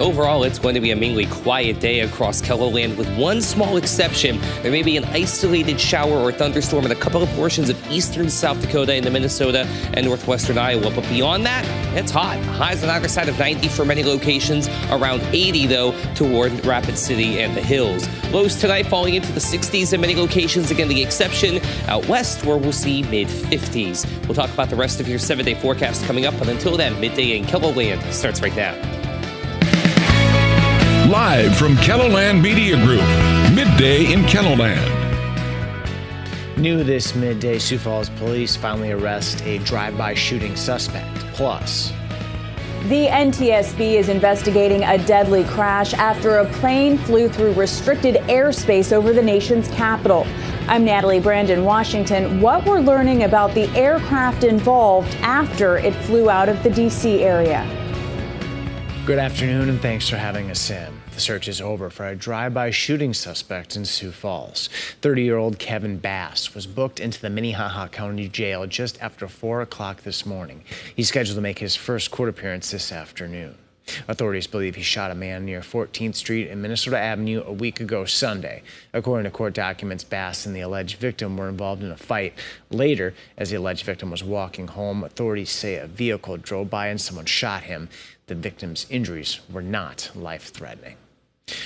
Overall, it's going to be a mainly quiet day across KELOLAND with one small exception. There may be an isolated shower or thunderstorm in a couple of portions of eastern South Dakota into Minnesota and northwestern Iowa. But beyond that, it's hot. Highs on either side of 90 for many locations, around 80, though, toward Rapid City and the hills. Lows tonight falling into the 60s in many locations. Again, the exception out west where we'll see mid-50s. We'll talk about the rest of your 7-day forecast coming up. But until then, Midday in KELOLAND starts right now. Live from KELOLAND Media Group, Midday in KELOLAND. New this midday, Sioux Falls police finally arrest a drive-by shooting suspect. Plus, the NTSB is investigating a deadly crash after a plane flew through restricted airspace over the nation's capital. I'm Natalie Brandon, Washington. What we're learning about the aircraft involved after it flew out of the D.C. area. Good afternoon and thanks for having us in. The search is over for a drive-by shooting suspect in Sioux Falls. 30-year-old Kevin Bass was booked into the Minnehaha County Jail just after 4 o'clock this morning. He's scheduled to make his first court appearance this afternoon. Authorities believe he shot a man near 14th Street and Minnesota Avenue a week ago Sunday. According to court documents, Bass and the alleged victim were involved in a fight. Later, as the alleged victim was walking home, authorities say a vehicle drove by and someone shot him. The victim's injuries were not life-threatening.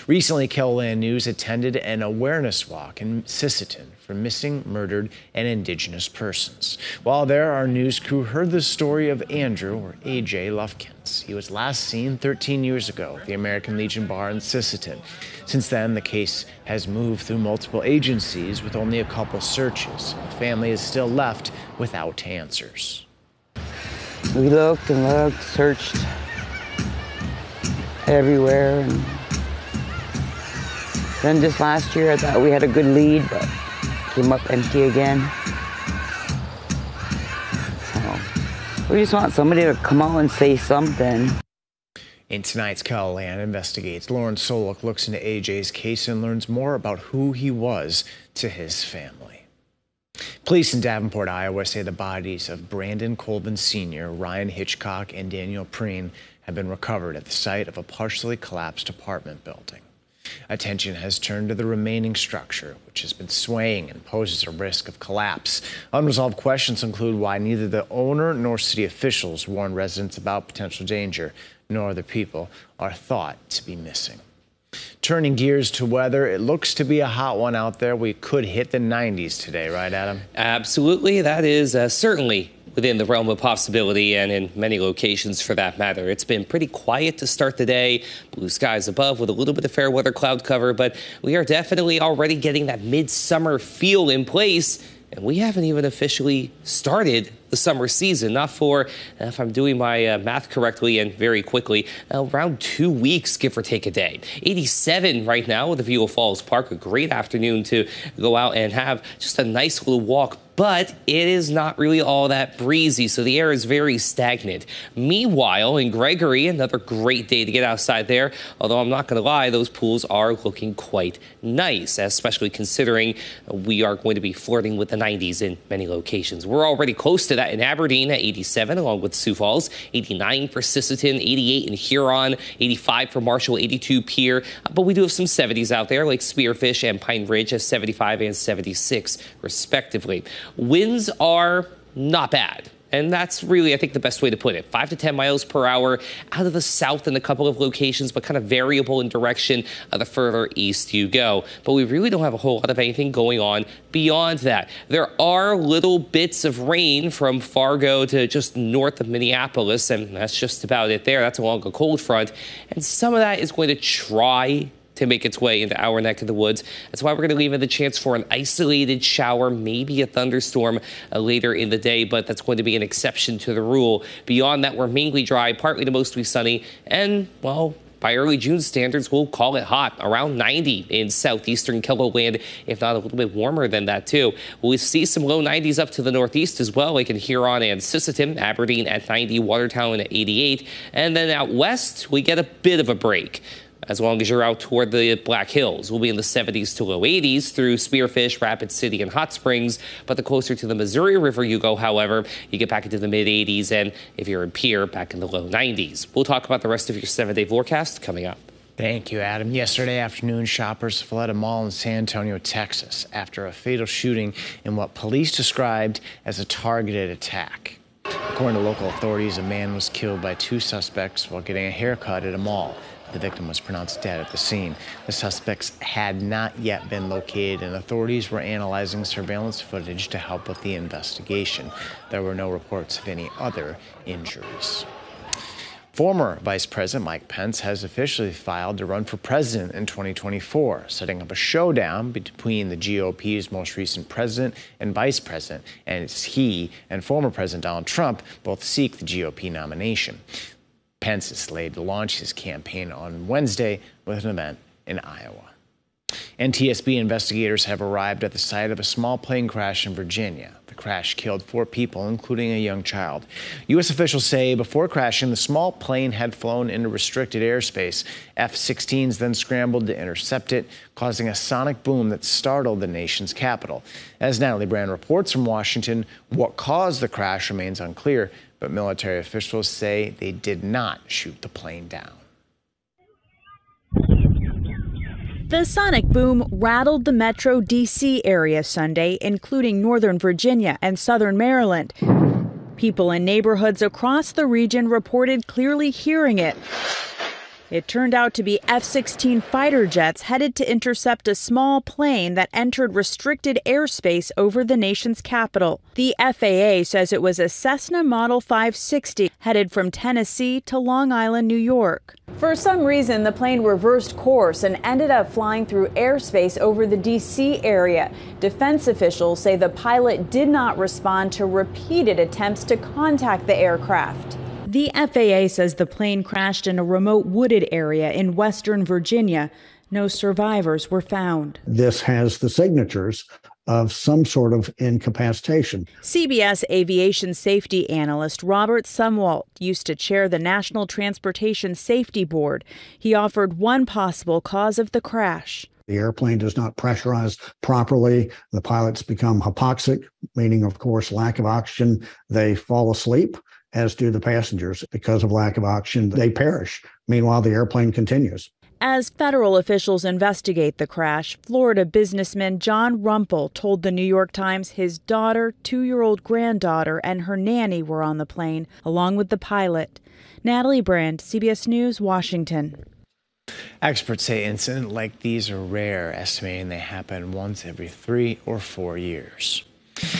Recently, KELOLAND News attended an awareness walk in Sisseton for missing, murdered, and Indigenous persons. While there, our news crew heard the story of Andrew, or AJ, Lufkins. He was last seen 13 years ago at the American Legion Bar in Sisseton. Since then, the case has moved through multiple agencies with only a couple searches. The family is still left without answers. We looked and looked, searched everywhere, and then just last year I thought we had a good lead, but came up empty again. So we just want somebody to come out and say something. In tonight's KELOLAND Investigates, Lauren Solik looks into AJ's case and learns more about who he was to his family. Police in Davenport, Iowa say the bodies of Brandon Colvin Sr., Ryan Hitchcock, and Daniel Preen have been recovered at the site of a partially collapsed apartment building. Attention has turned to the remaining structure, which has been swaying and poses a risk of collapse. Unresolved questions include why neither the owner nor city officials warn residents about potential danger, nor other people are thought to be missing. Turning gears to weather, it looks to be a hot one out there. We could hit the 90s today, right, Adam? Absolutely. That is certainly within the realm of possibility, and in many locations for that matter. It's been pretty quiet to start the day. Blue skies above with a little bit of fair weather cloud cover, but we are definitely already getting that midsummer feel in place. And we haven't even officially started the summer season, not for, if I'm doing my math correctly and very quickly, around 2 weeks, give or take a day. 87 right now with the view of Falls Park. A great afternoon to go out and have just a nice little walk. But it is not really all that breezy, so the air is very stagnant. Meanwhile, in Gregory, another great day to get outside there, although I'm not going to lie, those pools are looking quite nice, especially considering we are going to be flirting with the 90s in many locations. We're already close to that in Aberdeen at 87, along with Sioux Falls, 89 for Sisseton, 88 in Huron, 85 for Marshall, 82 Pierre, but we do have some 70s out there, like Spearfish and Pine Ridge at 75 and 76, respectively. Winds are not bad. And that's really, I think, the best way to put it. 5 to 10 miles per hour out of the south in a couple of locations, but kind of variable in direction the further east you go. But we really don't have a whole lot of anything going on beyond that. There are little bits of rain from Fargo to just north of Minneapolis, and that's just about it there. That's along a cold front. And some of that is going to try to make its way into our neck of the woods. That's why we're going to leave in the chance for an isolated shower, maybe a thunderstorm later in the day, but that's going to be an exception to the rule. Beyond that, we're mainly dry, partly to mostly sunny, and, well, by early June standards, we'll call it hot, around 90 in southeastern KELOLAND, if not a little bit warmer than that, too. We'll see some low 90s up to the northeast as well, like in Huron and Sisseton, Aberdeen at 90, Watertown at 88, and then out west, we get a bit of a break. as long as you're out toward the Black Hills. We'll be in the 70s to low 80s through Spearfish, Rapid City, and Hot Springs. But the closer to the Missouri River you go, however, you get back into the mid-80s, and if you're in Pierre, back in the low 90s. We'll talk about the rest of your 7-day forecast coming up. Thank you, Adam. Yesterday afternoon, shoppers fled a mall in San Antonio, Texas, after a fatal shooting in what police described as a targeted attack. According to local authorities, a man was killed by 2 suspects while getting a haircut at a mall. The victim was pronounced dead at the scene. The suspects had not yet been located, and authorities were analyzing surveillance footage to help with the investigation. There were no reports of any other injuries. Former Vice President Mike Pence has officially filed to run for president in 2024, setting up a showdown between the GOP's most recent president and vice president, and he and former President Donald Trump both seek the GOP nomination. Pence is slated to launch his campaign on Wednesday with an event in Iowa. NTSB investigators have arrived at the site of a small plane crash in Virginia. The crash killed 4 people, including a young child. U.S. officials say before crashing, the small plane had flown into restricted airspace. F-16s then scrambled to intercept it, causing a sonic boom that startled the nation's capital. As Natalie Brand reports from Washington, what caused the crash remains unclear, but military officials say they did not shoot the plane down. The sonic boom rattled the metro D.C. area Sunday, including Northern Virginia and Southern Maryland. People in neighborhoods across the region reported clearly hearing it. It turned out to be F-16 fighter jets headed to intercept a small plane that entered restricted airspace over the nation's capital. The FAA says it was a Cessna Model 560 headed from Tennessee to Long Island, New York. For some reason, the plane reversed course and ended up flying through airspace over the D.C. area. Defense officials say the pilot did not respond to repeated attempts to contact the aircraft. The FAA says the plane crashed in a remote wooded area in western Virginia. No survivors were found. This has the signatures of some sort of incapacitation. CBS aviation safety analyst Robert Sumwalt used to chair the National Transportation Safety Board. He offered one possible cause of the crash. The airplane does not pressurize properly. The pilots become hypoxic, meaning, of course, lack of oxygen. They fall asleep, as do the passengers. Because of lack of oxygen, they perish. Meanwhile, the airplane continues. As federal officials investigate the crash, Florida businessman John Rumpel told the New York Times his daughter, 2-year-old granddaughter, and her nanny were on the plane, along with the pilot. Natalie Brand, CBS News, Washington. Experts say incidents like these are rare, estimating they happen once every 3 or 4 years.